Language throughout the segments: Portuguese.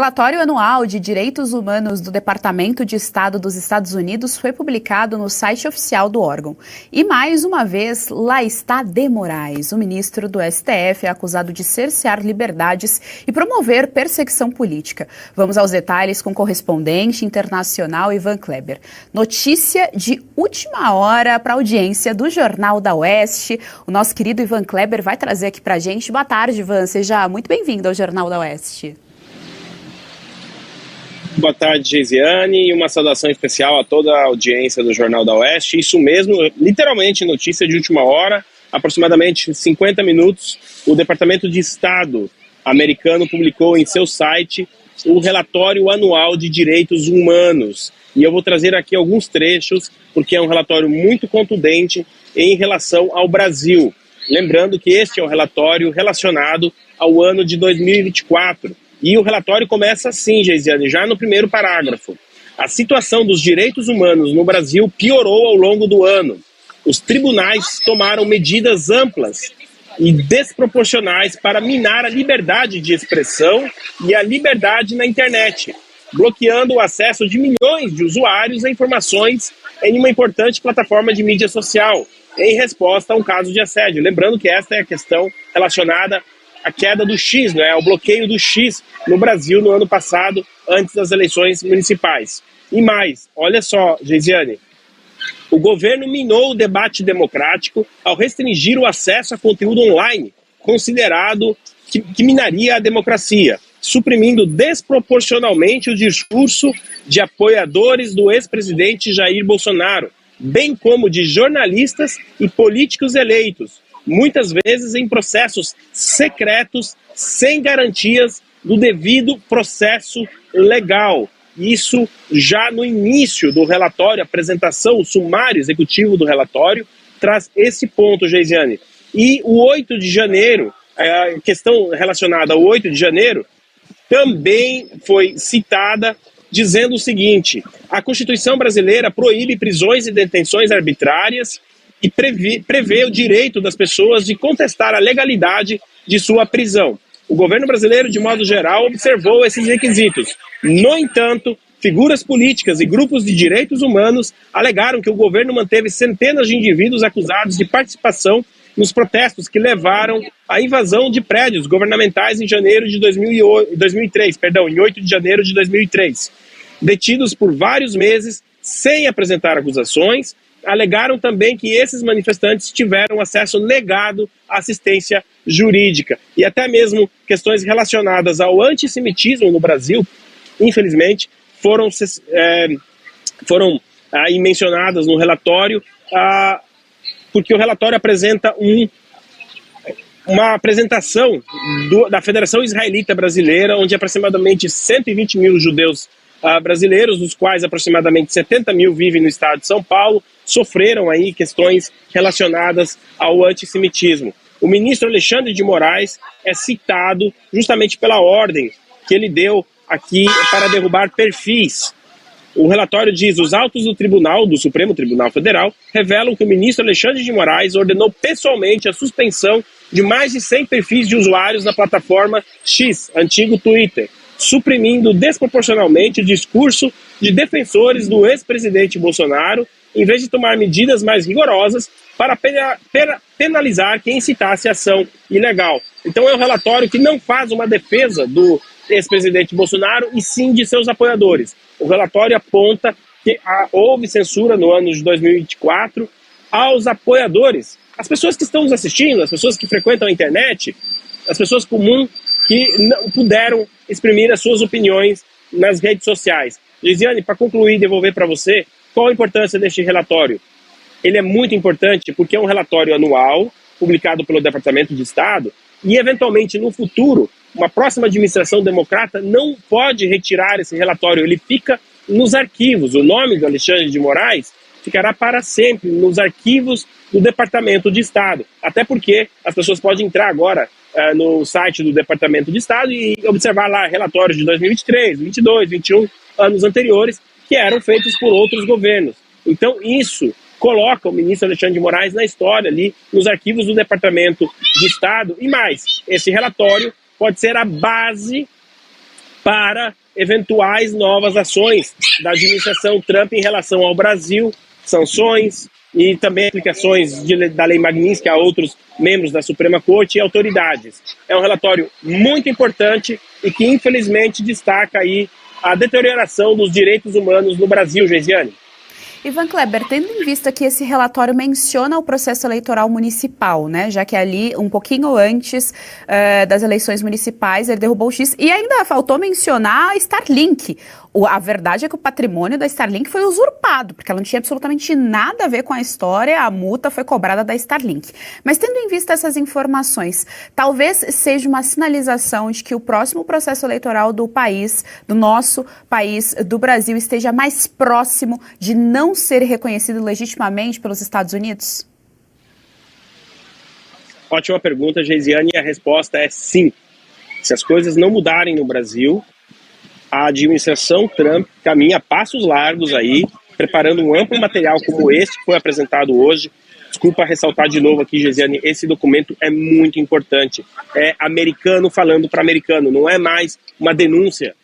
O relatório anual de direitos humanos do Departamento de Estado dos Estados Unidos foi publicado no site oficial do órgão. E mais uma vez, lá está de Moraes. O ministro do STF é acusado de cercear liberdades e promover perseguição política. Vamos aos detalhes com o correspondente internacional Ivan Kleber. Notícia de última hora para a audiência do Jornal da Oeste. O nosso querido Ivan Kleber vai trazer aqui para a gente. Boa tarde, Ivan. Seja muito bem-vindo ao Jornal da Oeste. Boa tarde, Geisiane, e uma saudação especial a toda a audiência do Jornal da Oeste. Isso mesmo, literalmente notícia de última hora, aproximadamente 50 minutos, o Departamento de Estado americano publicou em seu site o relatório anual de direitos humanos. E eu vou trazer aqui alguns trechos, porque é um relatório muito contundente em relação ao Brasil. Lembrando que este é um relatório relacionado ao ano de 2024. E o relatório começa assim, Geisiane, já no primeiro parágrafo. A situação dos direitos humanos no Brasil piorou ao longo do ano. Os tribunais tomaram medidas amplas e desproporcionais para minar a liberdade de expressão e a liberdade na internet, bloqueando o acesso de milhões de usuários a informações em uma importante plataforma de mídia social, em resposta a um caso de assédio. Lembrando que esta é a questão relacionada a queda do X, né, o bloqueio do X no Brasil no ano passado, antes das eleições municipais. E mais, olha só, Geisiane, o governo minou o debate democrático ao restringir o acesso a conteúdo online, considerado que minaria a democracia, suprimindo desproporcionalmente o discurso de apoiadores do ex-presidente Jair Bolsonaro, bem como de jornalistas e políticos eleitos, muitas vezes em processos secretos, sem garantias do devido processo legal. Isso já no início do relatório, a apresentação, o sumário executivo do relatório, traz esse ponto, Geisiane. E o 8 de janeiro, a questão relacionada ao 8 de janeiro, também foi citada, dizendo o seguinte: a Constituição brasileira proíbe prisões e detenções arbitrárias e prevê o direito das pessoas de contestar a legalidade de sua prisão. O governo brasileiro, de modo geral, observou esses requisitos. No entanto, figuras políticas e grupos de direitos humanos alegaram que o governo manteve centenas de indivíduos acusados de participação nos protestos que levaram à invasão de prédios governamentais em janeiro de 2003, em 8 de janeiro de 2003. Detidos por vários meses, sem apresentar acusações, alegaram também que esses manifestantes tiveram acesso negado à assistência jurídica. E até mesmo questões relacionadas ao antissemitismo no Brasil, infelizmente, foram aí mencionadas no relatório, porque o relatório apresenta uma apresentação da Federação Israelita Brasileira, onde aproximadamente 120 mil judeus brasileiros, dos quais aproximadamente 70 mil vivem no estado de São Paulo, sofreram aí questões relacionadas ao antissemitismo. O ministro Alexandre de Moraes é citado justamente pela ordem que ele deu aqui para derrubar perfis. O relatório diz: os autos do Supremo Tribunal Federal, revelam que o ministro Alexandre de Moraes ordenou pessoalmente a suspensão de mais de 100 perfis de usuários da plataforma X, antigo Twitter, suprimindo desproporcionalmente o discurso de defensores do ex-presidente Bolsonaro, em vez de tomar medidas mais rigorosas para penalizar quem incitasse ação ilegal. Então é um relatório que não faz uma defesa do ex-presidente Bolsonaro, e sim de seus apoiadores. O relatório aponta que houve censura no ano de 2024 aos apoiadores, as pessoas que estão nos assistindo, as pessoas que frequentam a internet, as pessoas comuns que não puderam exprimir as suas opiniões nas redes sociais. Geisiane, para concluir e devolver para você, qual a importância deste relatório? Ele é muito importante porque é um relatório anual, publicado pelo Departamento de Estado, e eventualmente no futuro, uma próxima administração democrata não pode retirar esse relatório, ele fica nos arquivos. O nome do Alexandre de Moraes ficará para sempre nos arquivos do Departamento de Estado, até porque as pessoas podem entrar agora no site do Departamento de Estado e observar lá relatórios de 2023, 22, 21, anos anteriores, que eram feitos por outros governos. Então isso coloca o ministro Alexandre de Moraes na história ali, nos arquivos do Departamento de Estado. E mais, esse relatório pode ser a base para eventuais novas ações da administração Trump em relação ao Brasil, sanções e também aplicações da Lei Magnitsky a outros membros da Suprema Corte e autoridades. É um relatório muito importante e que, infelizmente, destaca aí a deterioração dos direitos humanos no Brasil, Geisiane. Ivan Kleber, tendo em vista que esse relatório menciona o processo eleitoral municipal, né, já que ali, um pouquinho antes das eleições municipais, ele derrubou o X, e ainda faltou mencionar a Starlink. A verdade é que o patrimônio da Starlink foi usurpado, porque ela não tinha absolutamente nada a ver com a história, a multa foi cobrada da Starlink. Mas tendo em vista essas informações, talvez seja uma sinalização de que o próximo processo eleitoral do país, do nosso país, do Brasil, esteja mais próximo de não ser reconhecido legitimamente pelos Estados Unidos? Ótima pergunta, Geisiane, e a resposta é sim. Se as coisas não mudarem no Brasil, a administração Trump caminha a passos largos aí, preparando um amplo material como esse que foi apresentado hoje. Desculpa ressaltar de novo aqui, Geisiane, esse documento é muito importante. É americano falando para americano, não é mais uma denúncia,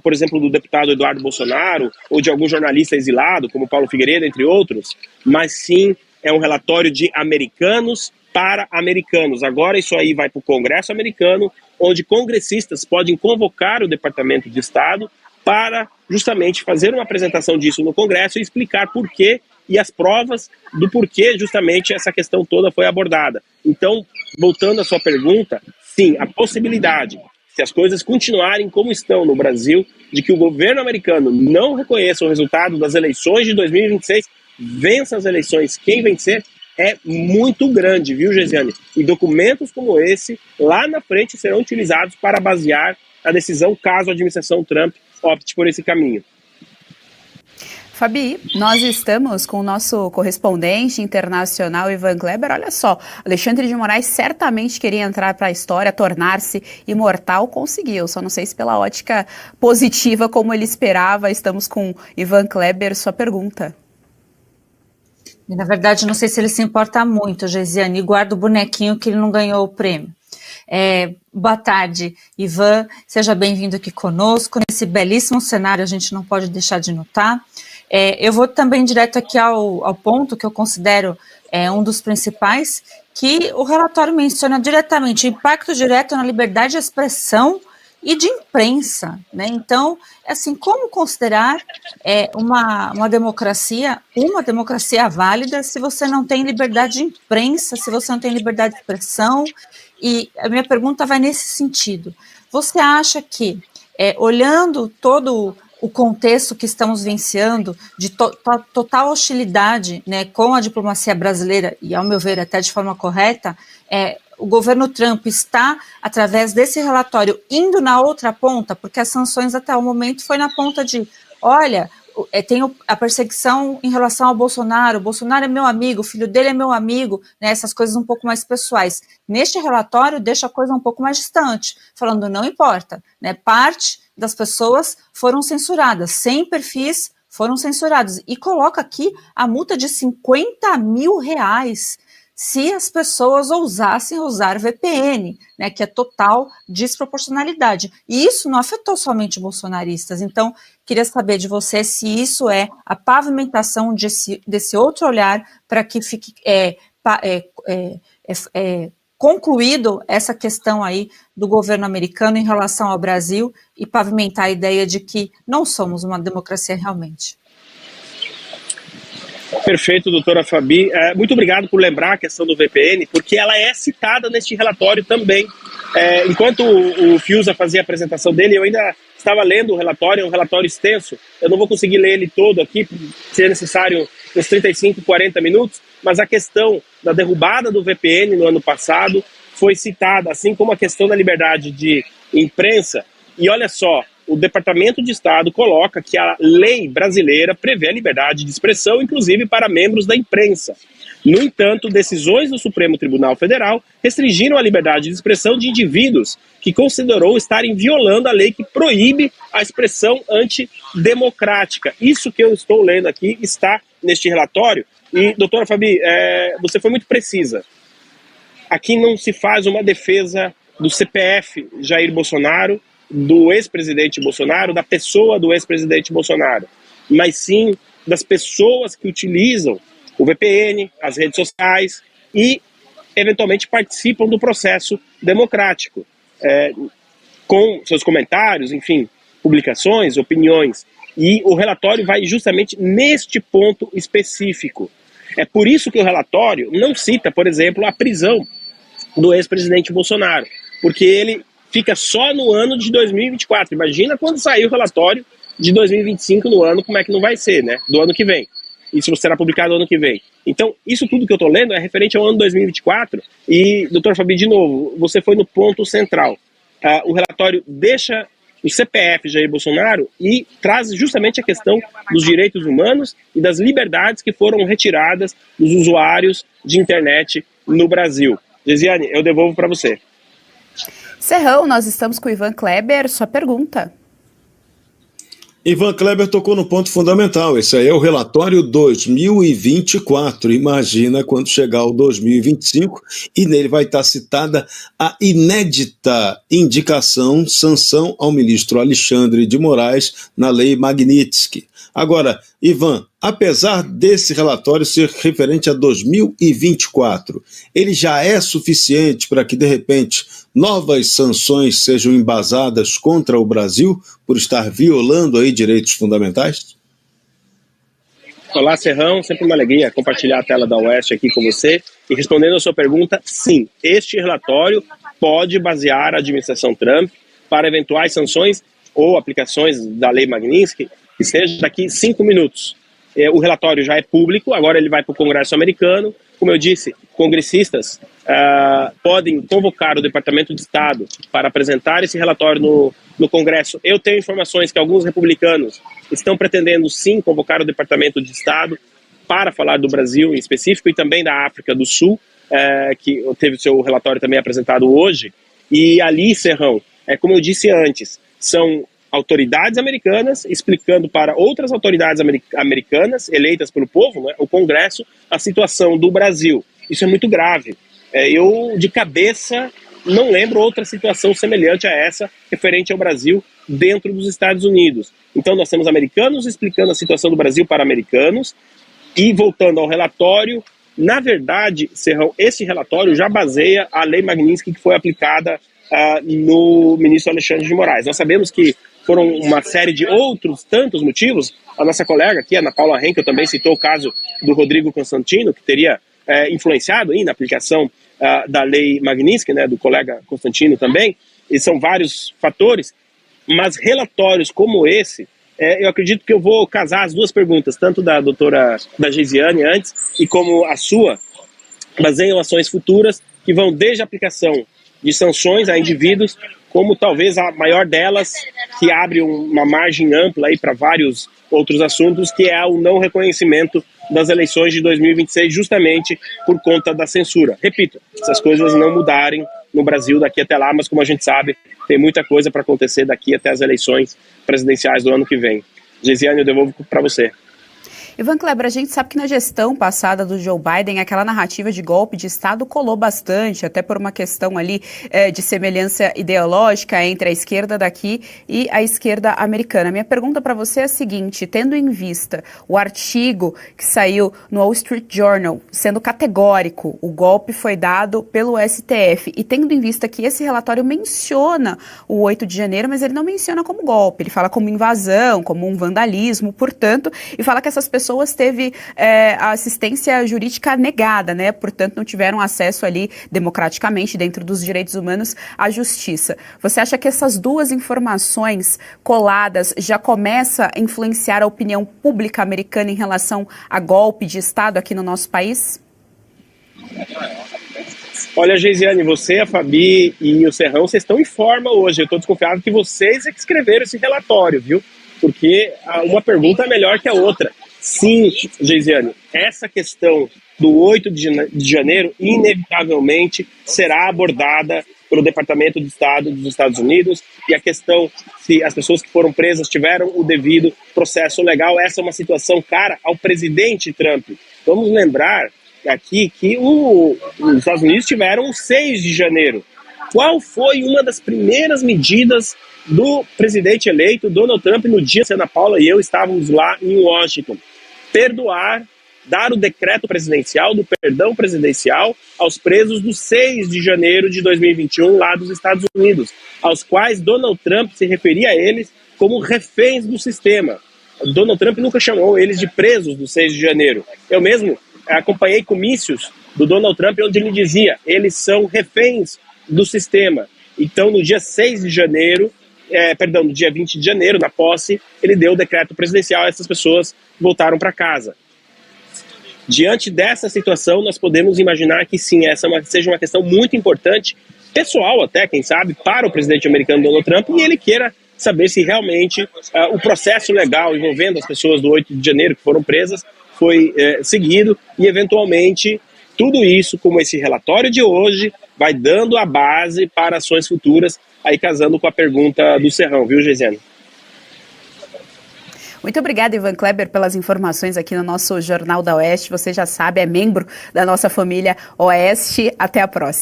por exemplo, do deputado Eduardo Bolsonaro ou de algum jornalista exilado, como Paulo Figueiredo, entre outros, mas sim é um relatório de americanos para americanos. Agora isso aí vai para o Congresso americano, onde congressistas podem convocar o Departamento de Estado para justamente fazer uma apresentação disso no Congresso e explicar por quê e as provas do porquê justamente essa questão toda foi abordada. Então, voltando à sua pergunta, sim, a possibilidade, se as coisas continuarem como estão no Brasil, de que o governo americano não reconheça o resultado das eleições de 2026, vença as eleições, quem vencer, é muito grande, viu, Geisiane? E documentos como esse, lá na frente, serão utilizados para basear a decisão caso a administração Trump opte por esse caminho. Fabi, nós estamos com o nosso correspondente internacional, Ivan Kleber. Olha só, Alexandre de Moraes certamente queria entrar para a história, tornar-se imortal, conseguiu. Só não sei se pela ótica positiva como ele esperava. Estamos com Ivan Kleber, sua pergunta. Na verdade, não sei se ele se importa muito, Geisiane, e guarda o bonequinho que ele não ganhou o prêmio. Boa tarde, Ivan, seja bem-vindo aqui conosco, nesse belíssimo cenário a gente não pode deixar de notar. Eu vou também direto aqui ao ponto que eu considero um dos principais, que o relatório menciona diretamente o impacto direto na liberdade de expressão e de imprensa, né? Então, assim, como considerar uma democracia válida se você não tem liberdade de imprensa, se você não tem liberdade de expressão? E a minha pergunta vai nesse sentido. Você acha que, olhando todo o contexto que estamos vivenciando, de total hostilidade, né, com a diplomacia brasileira, e ao meu ver até de forma correta, o governo Trump está, através desse relatório, indo na outra ponta, porque as sanções até o momento foi na ponta de, olha, tem a perseguição em relação ao Bolsonaro é meu amigo, o filho dele é meu amigo, né, essas coisas um pouco mais pessoais. Neste relatório, deixa a coisa um pouco mais distante, falando não importa, né, parte das pessoas foram censuradas, 100 perfis foram censurados, e coloca aqui a multa de R$50 mil, se as pessoas ousassem usar VPN, né, que é total desproporcionalidade. E isso não afetou somente bolsonaristas. Então, queria saber de você se isso é a pavimentação desse outro olhar para que fique concluído essa questão aí do governo americano em relação ao Brasil e pavimentar a ideia de que não somos uma democracia realmente. Perfeito, doutora Fabi. Muito obrigado por lembrar a questão do VPN, porque ela é citada neste relatório também. Enquanto o Fiuza fazia a apresentação dele, eu ainda estava lendo o relatório, é um relatório extenso. Eu não vou conseguir ler ele todo aqui, se necessário, uns 35, 40 minutos, mas a questão da derrubada do VPN no ano passado foi citada, assim como a questão da liberdade de imprensa. E olha só, o Departamento de Estado coloca que a lei brasileira prevê a liberdade de expressão, inclusive para membros da imprensa. No entanto, decisões do Supremo Tribunal Federal restringiram a liberdade de expressão de indivíduos que considerou estarem violando a lei que proíbe a expressão antidemocrática. Isso que eu estou lendo aqui está neste relatório. E, doutora Fabi, você foi muito precisa. Aqui não se faz uma defesa do CPF Jair Bolsonaro, do ex-presidente Bolsonaro, da pessoa do ex-presidente Bolsonaro, mas sim das pessoas que utilizam o VPN, as redes sociais e, eventualmente, participam do processo democrático, com seus comentários, enfim, publicações, opiniões. E o relatório vai justamente neste ponto específico. É por isso que o relatório não cita, por exemplo, a prisão do ex-presidente Bolsonaro, porque ele fica só no ano de 2024. Imagina quando sair o relatório de 2025 no ano, como é que não vai ser, né? Do ano que vem. Isso será publicado no ano que vem. Então, isso tudo que eu estou lendo é referente ao ano 2024. E, doutor Fabi, de novo, você foi no ponto central. O relatório deixa o CPF Jair Bolsonaro e traz justamente a questão dos direitos humanos e das liberdades que foram retiradas dos usuários de internet no Brasil. Gesiane, eu devolvo para você. Serrão, nós estamos com o Ivan Kleber. Sua pergunta. Ivan Kleber tocou no ponto fundamental. Esse aí é o relatório 2024. Imagina quando chegar o 2025 e nele vai estar citada a inédita indicação, sanção ao ministro Alexandre de Moraes na Lei Magnitsky. Agora, Ivan, apesar desse relatório ser referente a 2024, ele já é suficiente para que, de repente, novas sanções sejam embasadas contra o Brasil por estar violando aí direitos fundamentais? Olá, Serrão, sempre uma alegria compartilhar a tela da Oeste aqui com você. E respondendo a sua pergunta, sim, este relatório pode basear a administração Trump para eventuais sanções ou aplicações da Lei Magnitsky, que seja daqui 5 minutos. O relatório já é público, agora ele vai para o Congresso americano. Como eu disse, congressistas podem convocar o Departamento de Estado para apresentar esse relatório no Congresso. Eu tenho informações que alguns republicanos estão pretendendo sim convocar o Departamento de Estado para falar do Brasil em específico e também da África do Sul, que teve o seu relatório também apresentado hoje. E ali, Serrão, como eu disse antes, são autoridades americanas explicando para outras autoridades americanas eleitas pelo povo, né, o Congresso, a situação do Brasil. Isso é muito grave. Eu, de cabeça, não lembro outra situação semelhante a essa referente ao Brasil dentro dos Estados Unidos. Então nós temos americanos explicando a situação do Brasil para americanos e, voltando ao relatório, na verdade, Serrão, esse relatório já baseia a Lei Magnitsky que foi aplicada no ministro Alexandre de Moraes. Nós sabemos que foram uma série de outros tantos motivos. A nossa colega aqui, Ana Paula Henkel, também citou o caso do Rodrigo Constantino, que teria influenciado aí na aplicação da Lei Magnitsky, né, do colega Constantino também, e são vários fatores, mas relatórios como esse, eu acredito que eu vou casar as duas perguntas, tanto da doutora da Gesiane antes, e como a sua, baseiam ações futuras que vão desde a aplicação de sanções a indivíduos, como talvez a maior delas, que abre uma margem ampla para vários outros assuntos, que é o não reconhecimento das eleições de 2026, justamente por conta da censura. Repito, se as coisas não mudarem no Brasil daqui até lá, mas como a gente sabe, tem muita coisa para acontecer daqui até as eleições presidenciais do ano que vem. Gesiane, eu devolvo para você. Ivan Kleber, a gente sabe que na gestão passada do Joe Biden, aquela narrativa de golpe de Estado colou bastante, até por uma questão ali de semelhança ideológica entre a esquerda daqui e a esquerda americana. Minha pergunta para você é a seguinte, tendo em vista o artigo que saiu no Wall Street Journal, sendo categórico, o golpe foi dado pelo STF, e tendo em vista que esse relatório menciona o 8 de janeiro, mas ele não menciona como golpe, ele fala como invasão, como um vandalismo, portanto, e fala que essas pessoas teve a assistência jurídica negada, né? Portanto, não tiveram acesso ali democraticamente, dentro dos direitos humanos, à justiça. Você acha que essas duas informações coladas já começa a influenciar a opinião pública americana em relação a golpe de Estado aqui no nosso país? Olha, Gesiane, você, a Fabi e o Serrão, vocês estão em forma hoje. Eu estou desconfiado que vocês é que escreveram esse relatório, viu? Porque uma pergunta é melhor que a outra. Sim, Gesiane, essa questão do 8 de janeiro inevitavelmente será abordada pelo Departamento de Estado dos Estados Unidos, e a questão se as pessoas que foram presas tiveram o devido processo legal, essa é uma situação cara ao presidente Trump. Vamos lembrar aqui que os Estados Unidos tiveram o 6 de janeiro, qual foi uma das primeiras medidas do presidente eleito Donald Trump no dia que a Ana Paula e eu estávamos lá em Washington? Perdoar, dar o decreto presidencial, do perdão presidencial aos presos do 6 de janeiro de 2021 lá dos Estados Unidos, aos quais Donald Trump se referia a eles como reféns do sistema. Donald Trump nunca chamou eles de presos do 6 de janeiro. Eu mesmo acompanhei comícios do Donald Trump onde ele dizia, eles são reféns do sistema. Então, no dia 6 de janeiro, no dia 20 de janeiro, na posse, ele deu o decreto presidencial e essas pessoas voltaram para casa. Diante dessa situação, nós podemos imaginar que sim, seja uma questão muito importante, pessoal até, quem sabe, para o presidente americano Donald Trump, e ele queira saber se realmente o processo legal envolvendo as pessoas do 8 de janeiro que foram presas foi seguido e, eventualmente, tudo isso, como esse relatório de hoje, vai dando a base para ações futuras, aí casando com a pergunta do Serrão, viu, Geisiane? Muito obrigada, Ivan Kleber, pelas informações aqui no nosso Jornal da Oeste. Você já sabe, é membro da nossa família Oeste. Até a próxima.